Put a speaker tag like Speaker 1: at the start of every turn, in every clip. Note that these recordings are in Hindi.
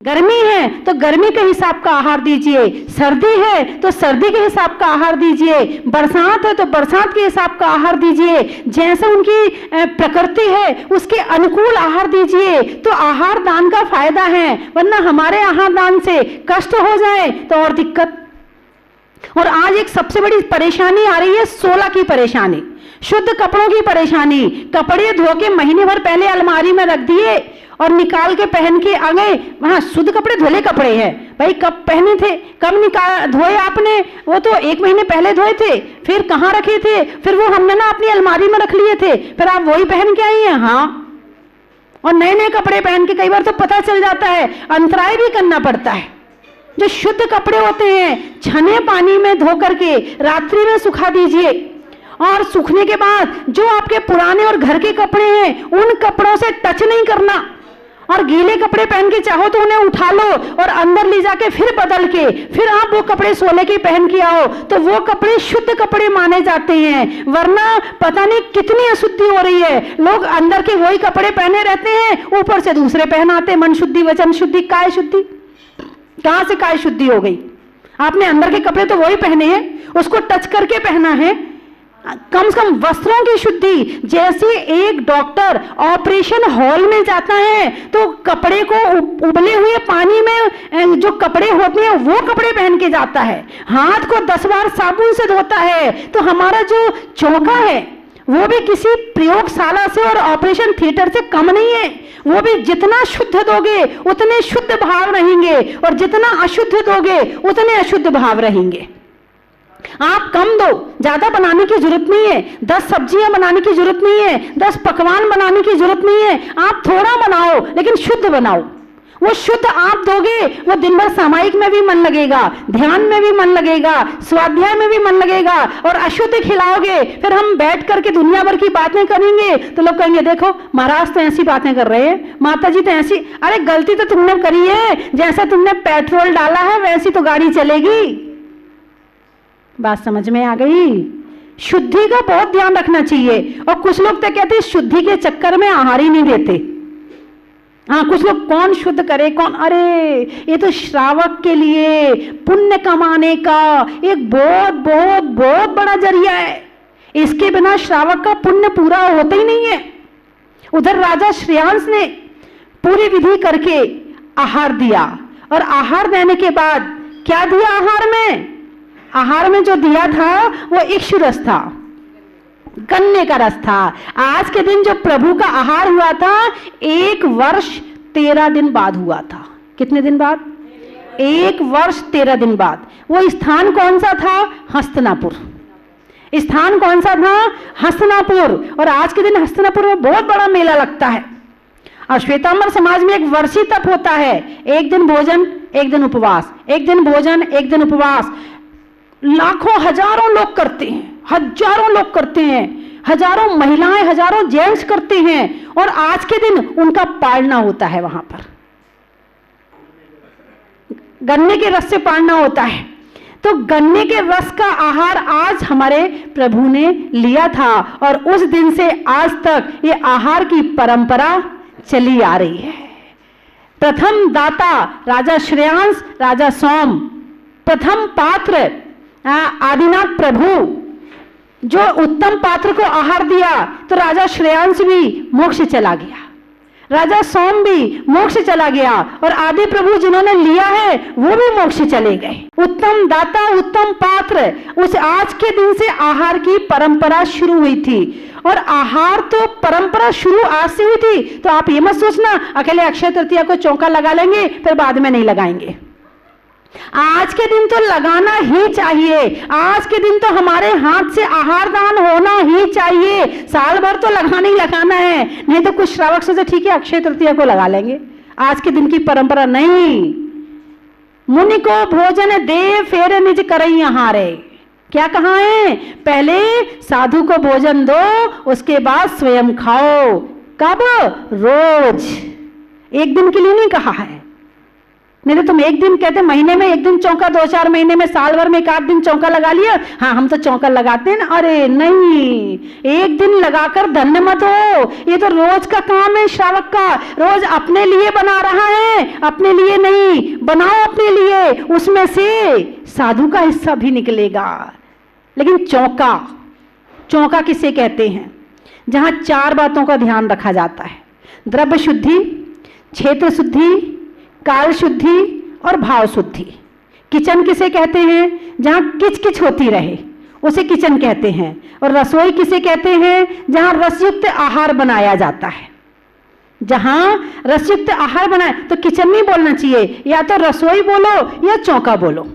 Speaker 1: गर्मी है तो गर्मी के हिसाब का आहार दीजिए, सर्दी है तो सर्दी के हिसाब का आहार दीजिए, बरसात है तो बरसात के हिसाब का आहार दीजिए, जैसे उनकी प्रकृति है उसके अनुकूल आहार दीजिए। तो आहार दान का फायदा है, वरना हमारे आहार दान से कष्ट हो जाए तो और दिक्कत। और आज एक सबसे बड़ी परेशानी आ रही है 16 की परेशानी, शुद्ध कपड़ों की परेशानी। कपड़े धो के महीने भर पहले अलमारी में रख दिए और निकाल के पहन के आ गए, वहां शुद्ध कपड़े धुले कपड़े हैं भाई, कब पहने थे, कब निकाल धोए आपने, वो तो 1 महीने पहले धोए थे, फिर कहाँ रखे थे, फिर वो हमने ना अपनी अलमारी में रख लिए थे, फिर आप वही पहन के आई हैं। हाँ, और नए नए कपड़े पहन के कई बार तो पता चल जाता है, अंतराय भी करना पड़ता है। जो शुद्ध कपड़े होते हैं छने पानी में धो करके रात्रि में सुखा दीजिए, और सूखने के बाद जो आपके पुराने और घर के कपड़े हैं उन कपड़ों से टच नहीं करना, और गीले कपड़े पहन के चाहो तो उन्हें उठा लो और अंदर ले जाके फिर बदल के फिर आप वो कपड़े 16 के पहन के आओ, तो वो कपड़े शुद्ध कपड़े माने जाते हैं। वरना पता नहीं कितनी अशुद्धि हो रही है, लोग अंदर के वही कपड़े पहने रहते हैं, ऊपर से दूसरे पहनाते। मन शुद्धि, वचन शुद्धि, काय शुद्धि, कहां से काय शुद्धि हो गई? आपने अंदर के कपड़े तो वही पहने हैं, उसको टच करके पहना है। कम से कम वस्त्रों की शुद्धि, जैसे एक डॉक्टर ऑपरेशन हॉल में जाता है तो कपड़े को उबले हुए पानी में जो कपड़े होते हैं वो कपड़े पहन के जाता है, हाथ को 10 बार साबुन से धोता है। तो हमारा जो चौका है वो भी किसी प्रयोगशाला से और ऑपरेशन थिएटर से कम नहीं है। वो भी जितना शुद्ध दोगे उतने शुद्ध भाव रहेंगे, और जितना अशुद्ध दोगे उतने अशुद्ध भाव रहेंगे। आप कम दो, ज्यादा बनाने की जरूरत नहीं है, 10 सब्जियां बनाने की जरूरत नहीं है, 10 पकवान बनाने की जरूरत नहीं है। आप थोड़ा बनाओ लेकिन शुद्ध बनाओ। वो शुद्ध आप दोगे, वो दिन भर सामायिक में भी मन लगेगा, ध्यान में भी मन लगेगा, स्वाध्याय में भी मन लगेगा। और अशुद्ध खिलाओगे, फिर हम बैठ करके दुनिया भर की बातें करेंगे तो लोग कहेंगे देखो महाराज तो ऐसी बातें कर रहे हैं, माता जी तो ऐसी। अरे गलती तो तुमने करी है, जैसा तुमने पेट्रोल डाला है वैसी तो गाड़ी चलेगी। बात समझ में आ गई? शुद्धि का बहुत ध्यान रखना चाहिए। और कुछ लोग तो कहते हैं शुद्धि के चक्कर में आहार ही नहीं देते। हाँ, कुछ लोग कौन शुद्ध करे कौन, अरे ये तो श्रावक के लिए पुण्य कमाने का एक बहुत बहुत बहुत बड़ा जरिया है। इसके बिना श्रावक का पुण्य पूरा होता ही नहीं है। उधर राजा श्रेयांस ने पूरी विधि करके आहार दिया, और आहार देने के बाद क्या दिया आहार में? आहार में जो दिया था वो इक्षु रस था, गन्ने का रस था। आज के दिन जो प्रभु का आहार हुआ था 1 वर्ष 13 दिन बाद हुआ था। कितने दिन बाद? 1 वर्ष 13 दिन बाद। वो स्थान कौन सा था? हस्तिनापुर। स्थान कौन सा था? हस्तिनापुर। और आज के दिन हस्तिनापुर में बहुत बड़ा मेला लगता है। और श्वेतांबर समाज में एक वर्षी तप होता है, 1 दिन भोजन 1 दिन उपवास, 1 दिन भोजन 1 दिन उपवास। लाखों हजारों लोग करते हैं, हजारों लोग करते हैं, हजारों महिलाएं हजारों जेंट्स करते हैं। और आज के दिन उनका पालना होता है, वहां पर गन्ने के रस से पालना होता है। तो गन्ने के रस का आहार आज हमारे प्रभु ने लिया था, और उस दिन से आज तक ये आहार की परंपरा चली आ रही है। प्रथम दाता राजा श्रेयांस, राजा सोम, प्रथम पात्र आदिनाथ प्रभु, जो उत्तम पात्र को आहार दिया तो राजा श्रेयांस भी मोक्ष चला गया, राजा सोम भी मोक्ष चला गया, और आदि प्रभु जिन्होंने लिया है वो भी मोक्ष चले गए। उत्तम दाता, उत्तम पात्र, उस आज के दिन से आहार की परंपरा शुरू हुई थी। और आहार तो परंपरा शुरू आज से हुई थी। तो आप ये मत सोचना अकेले अक्षय तृतीया को चौका लगा लेंगे फिर बाद में नहीं लगाएंगे। आज के दिन तो लगाना ही चाहिए। आज के दिन तो हमारे हाथ से आहार दान होना ही चाहिए। साल भर तो लगाना ही लगाना है, नहीं तो कुछ श्रावक सोचे ठीक है अक्षय तृतीया को लगा लेंगे। आज के दिन की परंपरा नहीं। मुनि को भोजन दे फेर निज करई आहारे। क्या कहा है? पहले साधु को भोजन दो, उसके बाद स्वयं खाओ। कब? रोज, एक दिन के लिए नहीं कहा है। नहीं तो तुम एक दिन कहते महीने में एक दिन चौका, 2-4 महीने में, साल भर में 1 दिन चौका लगा लिया, हाँ हम तो चौका लगाते हैं ना। अरे नहीं, एक दिन लगाकर धन्य मत हो, ये तो रोज का काम है श्रावक का। रोज अपने लिए बना रहा है, अपने लिए नहीं, बनाओ अपने लिए, उसमें से साधु का हिस्सा भी निकलेगा। लेकिन चौका, चौका किसे कहते हैं? जहां 4 बातों का ध्यान रखा जाता है, द्रव्य शुद्धि, क्षेत्र शुद्धि, काल शुद्धि और भाव शुद्धि। किचन किसे कहते हैं? जहां किचकिच होती रहे उसे किचन कहते हैं। और रसोई किसे कहते हैं? जहां रसयुक्त आहार बनाया जाता है। जहां रसयुक्त आहार बनाए, तो किचन नहीं बोलना चाहिए, या तो रसोई बोलो या चौका बोलो।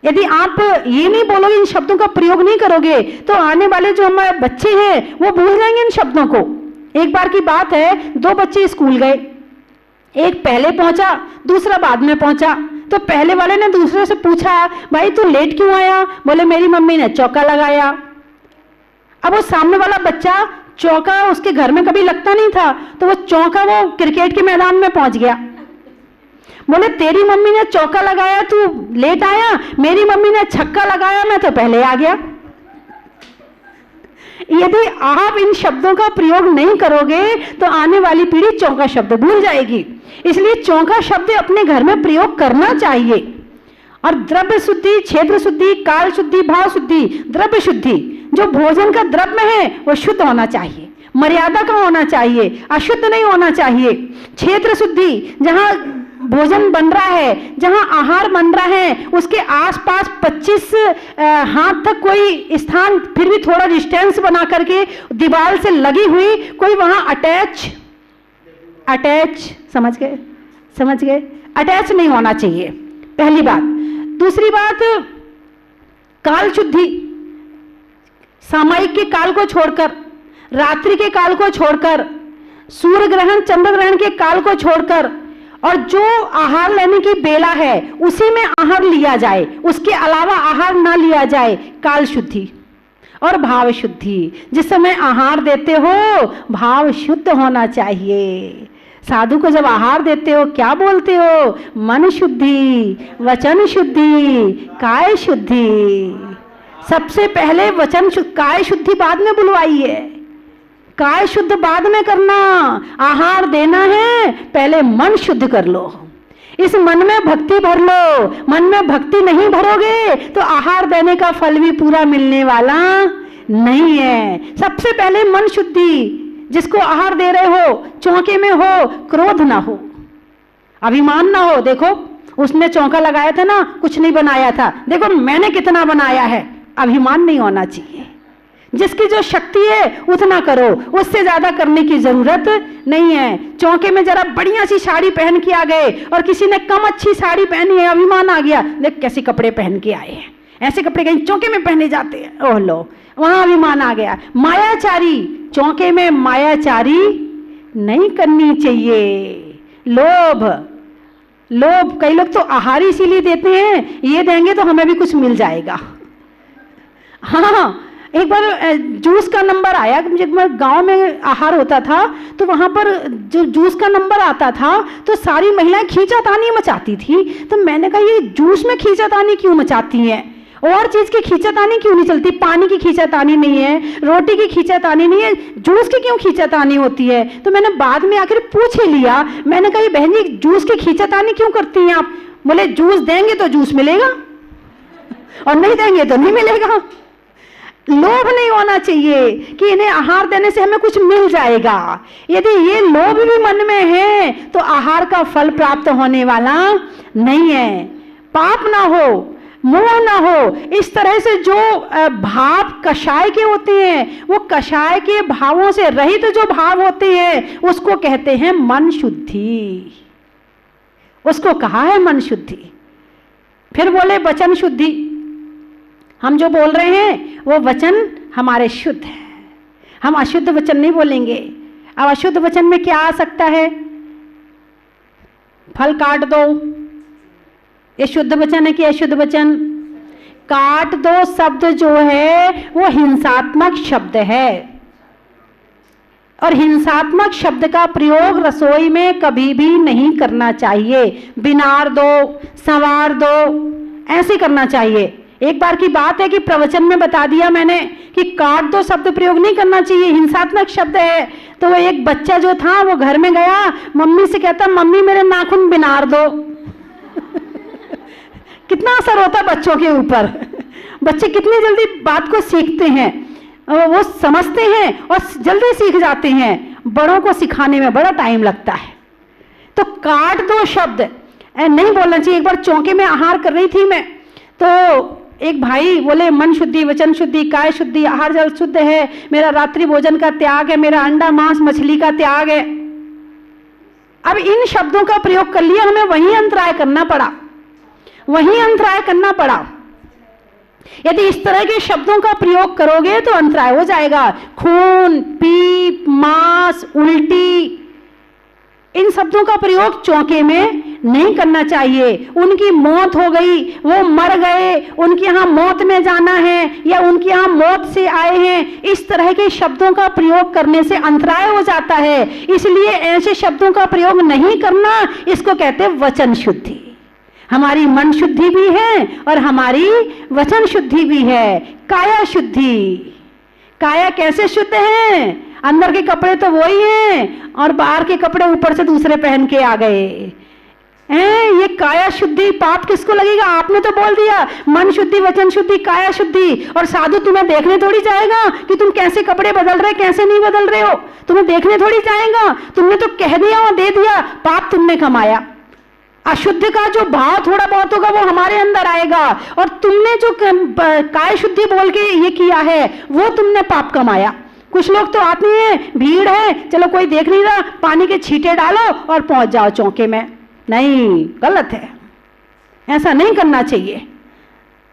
Speaker 1: यदि आप ये नहीं बोलोगे, इन शब्दों का प्रयोग नहीं करोगे, तो आने वाले जो हमारे बच्चे हैं वो भूल जाएंगे इन शब्दों को। एक बार की बात है, 2 बच्चे स्कूल गए, एक पहले पहुंचा, दूसरा बाद में पहुंचा। तो पहले वाले ने दूसरे से पूछा, भाई तू लेट क्यों आया? बोले मेरी मम्मी ने चौका लगाया। अब वो सामने वाला बच्चा, चौका उसके घर में कभी लगता नहीं था, तो वो चौका वो क्रिकेट के मैदान में पहुंच गया। बोले तेरी मम्मी ने चौका लगाया, तू लेट आया, मेरी मम्मी ने छक्का लगाया, मैं तो पहले आ गया। यदि आप इन शब्दों का प्रयोग नहीं करोगे तो आने वाली पीढ़ी चौका शब्द भूल जाएगी। इसलिए चौका शब्द अपने घर में प्रयोग करना चाहिए। और द्रव्य शुद्धि, क्षेत्र शुद्धि, काल शुद्धि, भाव शुद्धि। द्रव्य शुद्धि, जो भोजन का द्रव्य है वो शुद्ध होना चाहिए, मर्यादा का होना चाहिए, अशुद्ध नहीं होना चाहिए। क्षेत्र शुद्धि, जहां भोजन बन रहा है, जहां आहार बन रहा है, उसके आसपास 25 हाथ तक कोई स्थान, फिर भी थोड़ा डिस्टेंस बना करके दीवार से लगी हुई, कोई वहां अटैच समझ गए अटैच नहीं होना चाहिए, पहली बात। दूसरी बात, काल शुद्धि, सामयिक के काल को छोड़कर, रात्रि के काल को छोड़कर, सूर्य ग्रहण चंद्र ग्रहण के काल को छोड़कर, और जो आहार लेने की बेला है उसी में आहार लिया जाए, उसके अलावा आहार ना लिया जाए। काल शुद्धि और भाव शुद्धि, जिस समय आहार देते हो भाव शुद्ध होना चाहिए। साधु को जब आहार देते हो क्या बोलते हो? मन शुद्धि, वचन शुद्धि, काय शुद्धि। सबसे पहले वचन शुद्धि, काय शुद्धि बाद में बुलवाइए, काय शुद्ध बाद में करना। आहार देना है, पहले मन शुद्ध कर लो, इस मन में भक्ति भर लो। मन में भक्ति नहीं भरोगे तो आहार देने का फल भी पूरा मिलने वाला नहीं है। सबसे पहले मन शुद्धि, जिसको आहार दे रहे हो चौके में हो, क्रोध ना हो, अभिमान ना हो। देखो उसने चौका लगाया था ना, कुछ नहीं बनाया था, देखो मैंने कितना बनाया है। अभिमान नहीं होना चाहिए। जिसकी जो शक्ति है उतना करो, उससे ज्यादा करने की जरूरत नहीं है। चौके में जरा बढ़िया सी साड़ी पहन के आ गए और किसी ने कम अच्छी साड़ी पहनी है, अभिमान आ गया, देख कैसे कपड़े पहन के आए हैं, ऐसे कपड़े कहीं चौके में पहने जाते हैं, ओह लो, वहां अभिमान आ गया। मायाचारी, चौके में मायाचारी नहीं करनी चाहिए। लोभ, कई लोग तो आहार इसीलिए देते हैं, ये देंगे तो हमें भी कुछ मिल जाएगा। हाँ, एक बार जूस का नंबर आया, जब मैं गांव में आहार होता था तो वहां पर जो जूस का नंबर आता था तो सारी महिलाएं खींचातानी मचाती थी। तो मैंने कहा ये जूस में खींचातानी क्यों मचाती हैं, और चीज की खींचातानी क्यों नहीं चलती? पानी की खींचातानी नहीं है, रोटी की खींचातानी नहीं है, जूस की क्यों खींचातानी होती है? तो मैंने बाद में आकर पूछ ही लिया, मैंने कहा ये बहन जी जूस की खींचातानी क्यों करती हैं आप? बोले जूस देंगे तो जूस मिलेगा और नहीं देंगे तो नहीं मिलेगा। लोभ नहीं होना चाहिए कि इन्हें आहार देने से हमें कुछ मिल जाएगा। यदि ये लोभ भी मन में है तो आहार का फल प्राप्त होने वाला नहीं है। पाप ना हो, मोह ना हो। इस तरह से जो भाव कषाय के होते हैं, वो कषाय के भावों से रहित जो भाव होते हैं उसको कहते हैं मन शुद्धि। उसको कहा है मन शुद्धि। फिर बोले वचन शुद्धि। हम जो बोल रहे हैं वो वचन हमारे शुद्ध है, हम अशुद्ध वचन नहीं बोलेंगे। अब अशुद्ध वचन में क्या आ सकता है? फल काट दो, ये शुद्ध वचन है कि अशुद्ध वचन? काट दो शब्द जो है वो हिंसात्मक शब्द है। और हिंसात्मक शब्द का प्रयोग रसोई में कभी भी नहीं करना चाहिए। बिनार दो, संवार दो, ऐसे करना चाहिए। एक बार की बात है कि प्रवचन में बता दिया मैंने कि काट दो शब्द प्रयोग नहीं करना चाहिए, हिंसात्मक शब्द है। तो वो एक बच्चा जो था वो घर में गया, मम्मी से कहता मम्मी मेरे नाखून बिनार दो। कितना असर होता है बच्चों के ऊपर। बच्चे कितनी जल्दी बात को सीखते हैं, वो समझते हैं और जल्दी सीख जाते हैं। बड़ों को सिखाने में बड़ा टाइम लगता है। तो काट दो शब्द नहीं बोलना चाहिए। एक बार चौके में आहार कर रही थी मैं, तो एक भाई बोले मन शुद्धि, वचन शुद्धि, काय शुद्धि, आहार जल शुद्ध है, मेरा रात्रि भोजन का त्याग है, मेरा अंडा मांस मछली का त्याग है। अब इन शब्दों का प्रयोग कर लिया, हमें वहीं अंतराय करना पड़ा, वहीं अंतराय करना पड़ा। यदि इस तरह के शब्दों का प्रयोग करोगे तो अंतराय हो जाएगा। खून, पीप, मांस, उल्टी, इन शब्दों का प्रयोग चौके में नहीं करना चाहिए। उनकी मौत हो गई, वो मर गए, उनके यहाँ मौत में जाना है, या उनके यहाँ मौत से आए हैं, इस तरह के शब्दों का प्रयोग करने से अंतराय हो जाता है। इसलिए ऐसे शब्दों का प्रयोग नहीं करना, इसको कहते हैं वचन शुद्धि। हमारी मन शुद्धि भी है और हमारी वचन शुद्धि भी है। काया शुद्धि, काया कैसे शुद्ध है? अंदर के कपड़े तो वही हैं और बाहर के कपड़े ऊपर से दूसरे पहन के आ गए हैं। ये काया शुद्धि पाप किसको लगेगा? आपने तो बोल दिया मन शुद्धि, वचन शुद्धि, काया शुद्धि। और साधु तुम्हें देखने थोड़ी जाएगा कि तुम कैसे कपड़े बदल रहे, कैसे नहीं बदल रहे हो। तुम्हें देखने थोड़ी जाएगा, तुमने तो कह दिया और दे दिया, पाप तुमने कमाया। अशुद्ध का जो भाव थोड़ा बहुत होगा वो हमारे अंदर आएगा, और तुमने जो काय शुद्धि बोल के ये किया है वो तुमने पाप कमाया। कुछ लोग तो आते हैं, भीड़ है, चलो कोई देख नहीं रहा, पानी के छींटे डालो और पहुंच जाओ चौके में। नहीं, गलत है, ऐसा नहीं करना चाहिए।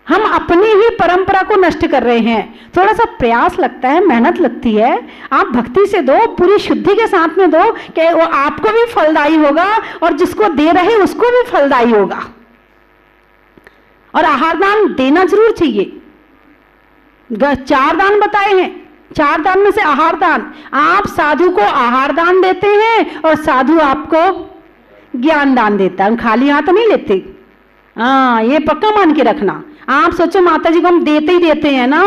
Speaker 1: हम अपनी ही परंपरा को नष्ट कर रहे हैं। थोड़ा सा प्रयास लगता है, मेहनत लगती है, आप भक्ति से दो, पूरी शुद्धि के साथ में दो कि वो आपको भी फलदायी होगा और जिसको दे रहे उसको भी फलदायी होगा। और आहार दान देना जरूर चाहिए। 4 दान बताए हैं, 4 दान में से आहार दान। आप साधु को आहार दान देते हैं और साधु आपको ज्ञान दान देता है। हम खाली हाथ नहीं लेते, हाँ, ये पक्का मान के रखना। आप सोचो माता जी को हम देते ही देते हैं ना,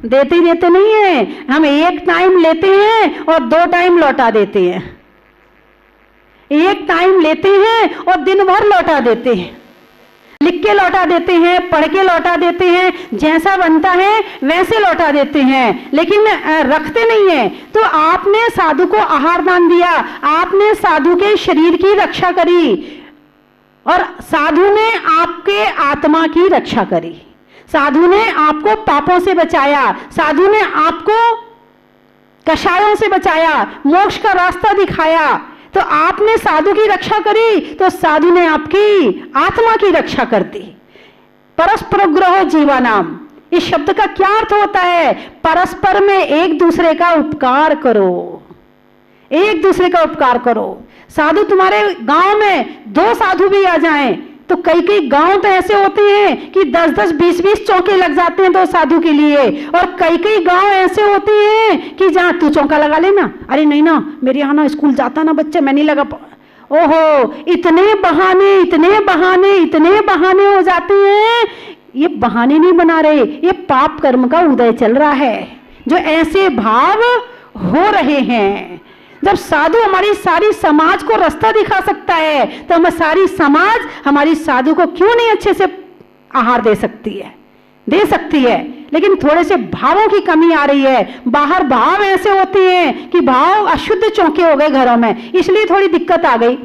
Speaker 1: देते ही देते नहीं है। हम 1 टाइम लेते हैं और 2 टाइम लौटा देते हैं। 1 टाइम लेते हैं और दिन भर लौटा देते हैं, लिख के लौटा देते हैं, पढ़ के लौटा देते हैं, जैसा बनता है वैसे लौटा देते हैं, लेकिन रखते नहीं है। तो आपने साधु को आहार दान दिया, आपने साधु के शरीर की रक्षा करी और साधु ने आपके आत्मा की रक्षा करी। साधु ने आपको पापों से बचाया, साधु ने आपको कषायों से बचाया, मोक्ष का रास्ता दिखाया। तो आपने साधु की रक्षा करी तो साधु ने आपकी आत्मा की रक्षा कर दी। परस्पर ग्रहो जीवानाम, इस शब्द का क्या अर्थ होता है? परस्पर में एक दूसरे का उपकार करो, एक दूसरे का उपकार करो। साधु तुम्हारे गांव में 2 साधु भी आ जाएं तो कई कई गांव तो ऐसे होते हैं कि 10-10, 20-20 चौके लग जाते हैं 2 साधु के लिए, और कई कई गांव ऐसे होते हैं कि जहां तू चौका लगा लेना, अरे नहीं ना मेरे यहाँ ना स्कूल जाता ना बच्चा, मैं नहीं लगा। ओहो, इतने बहाने, इतने बहाने, इतने बहाने हो जाते हैं। ये बहाने नहीं बना रहे, ये पाप कर्म का उदय चल रहा है, जो ऐसे भाव हो रहे हैं। जब साधु हमारी सारी समाज को रास्ता दिखा सकता है तो हम सारी समाज हमारी साधु को क्यों नहीं अच्छे से आहार दे सकती है? दे सकती है, लेकिन थोड़े से भावों की कमी आ रही है। बाहर भाव ऐसे होते हैं कि भाव अशुद्ध चौके हो गए घरों में, इसलिए थोड़ी दिक्कत आ गई।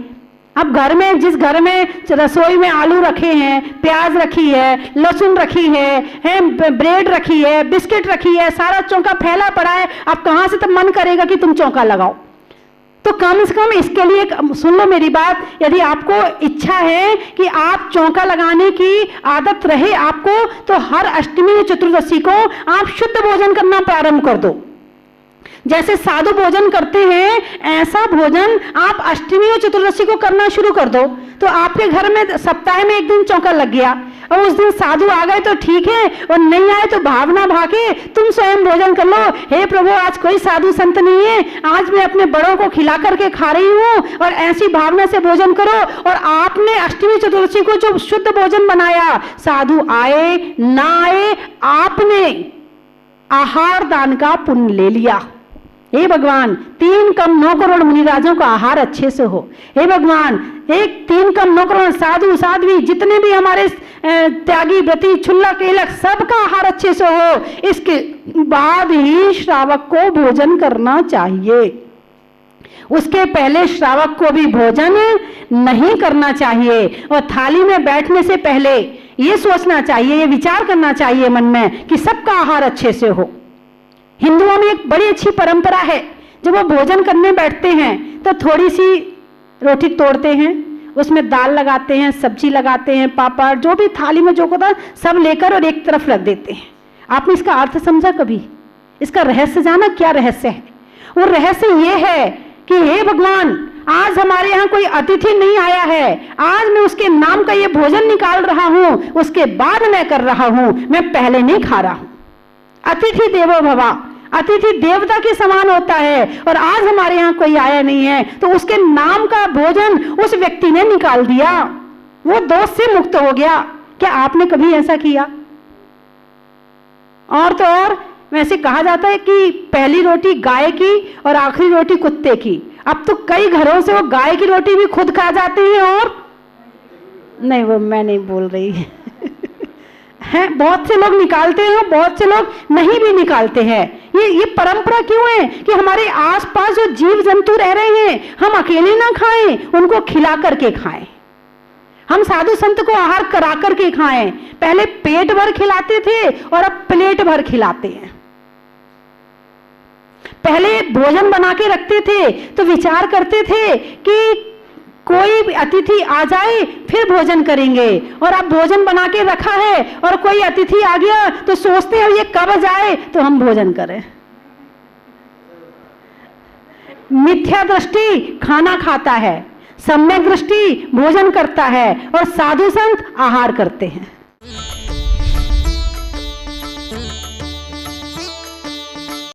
Speaker 1: अब घर में, जिस घर में रसोई में आलू रखे हैं, प्याज रखी है, लहसुन रखी है, ब्रेड रखी है, बिस्किट रखी है, सारा चौका फैला पड़ा है, अब कहां से तब मन करेगा कि तुम चौका लगाओ? तो कम से कम इसके लिए सुन लो मेरी बात, यदि आपको इच्छा है कि आप चौका लगाने की आदत रहे आपको, तो हर अष्टमी या चतुर्दशी को आप शुद्ध भोजन करना प्रारंभ कर दो। जैसे साधु भोजन करते हैं ऐसा भोजन आप अष्टमी और चतुर्दशी को करना शुरू कर दो। तो आपके घर में सप्ताह में 1 दिन चौका लग गया, और उस दिन साधु आ गए तो ठीक है, और नहीं आए तो भावना भागे तुम स्वयं भोजन कर लो। हे प्रभु, आज कोई साधु संत नहीं है, आज मैं अपने बड़ों को खिला करके खा रही हूँ, और ऐसी भावना से भोजन करो। और आपने अष्टमी चतुर्दशी को जो शुद्ध भोजन बनाया, साधु आए ना आए, आपने आहार दान का पुण्य ले लिया। हे भगवान, 3 कम 9 करोड़ मुनिराजों का आहार अच्छे से हो। हे भगवान, 3 कम 9 करोड़ साधु साध्वी जितने भी हमारे त्यागी व्रती छुल्लक केलक सबका आहार अच्छे से हो। इसके बाद ही श्रावक को भोजन करना चाहिए, उसके पहले श्रावक को भी भोजन नहीं करना चाहिए। और थाली में बैठने से पहले ये सोचना चाहिए, ये विचार करना चाहिए मन में कि सबका आहार अच्छे से हो। हिंदुओं में एक बड़ी अच्छी परंपरा है, जब वो भोजन करने बैठते हैं तो थोड़ी सी रोटी तोड़ते हैं, उसमें दाल लगाते हैं, सब्जी लगाते हैं, पापड़, जो भी थाली में जो होता सब लेकर और एक तरफ रख देते हैं। आपने इसका अर्थ समझा कभी? इसका रहस्य जाना क्या रहस्य है? वो रहस्य ये है कि हे भगवान, आज हमारे यहाँ कोई अतिथि नहीं आया है, आज मैं उसके नाम का ये भोजन निकाल रहा हूं, उसके बाद मैं कर रहा हूं, मैं पहले नहीं खा रहा हूं। अतिथि देवो भवा, अतिथि देवता के समान होता है, और आज हमारे यहाँ कोई आया नहीं है तो उसके नाम का भोजन उस व्यक्ति ने निकाल दिया, वो दोष से मुक्त हो गया। क्या आपने कभी ऐसा किया? और तो और वैसे कहा जाता है कि पहली रोटी गाय की और आखिरी रोटी कुत्ते की। अब तो कई घरों से वो गाय की रोटी भी खुद खा जाते हैं, और नहीं, वो मैं नहीं बोल रही हैं, बहुत से लोग निकालते हैं, बहुत से लोग नहीं भी निकालते हैं। ये परंपरा क्यों है कि हमारे आसपास जो जीव जंतु रह रहे हैं, हम अकेले ना खाएं, उनको खिला करके खाएं। हम साधु संत को आहार करा करके खाएं। पहले पेट भर खिलाते थे और अब प्लेट भर खिलाते हैं। पहले भोजन बना के रखते थे तो विचार करते थे कि कोई अतिथि आ जाए फिर भोजन करेंगे, और अब भोजन बना के रखा है और कोई अतिथि आ गया तो सोचते हैं ये कब जाए तो हम भोजन करें। मिथ्या दृष्टि खाना खाता है, सम्यक दृष्टि भोजन करता है, और साधु संत आहार करते हैं।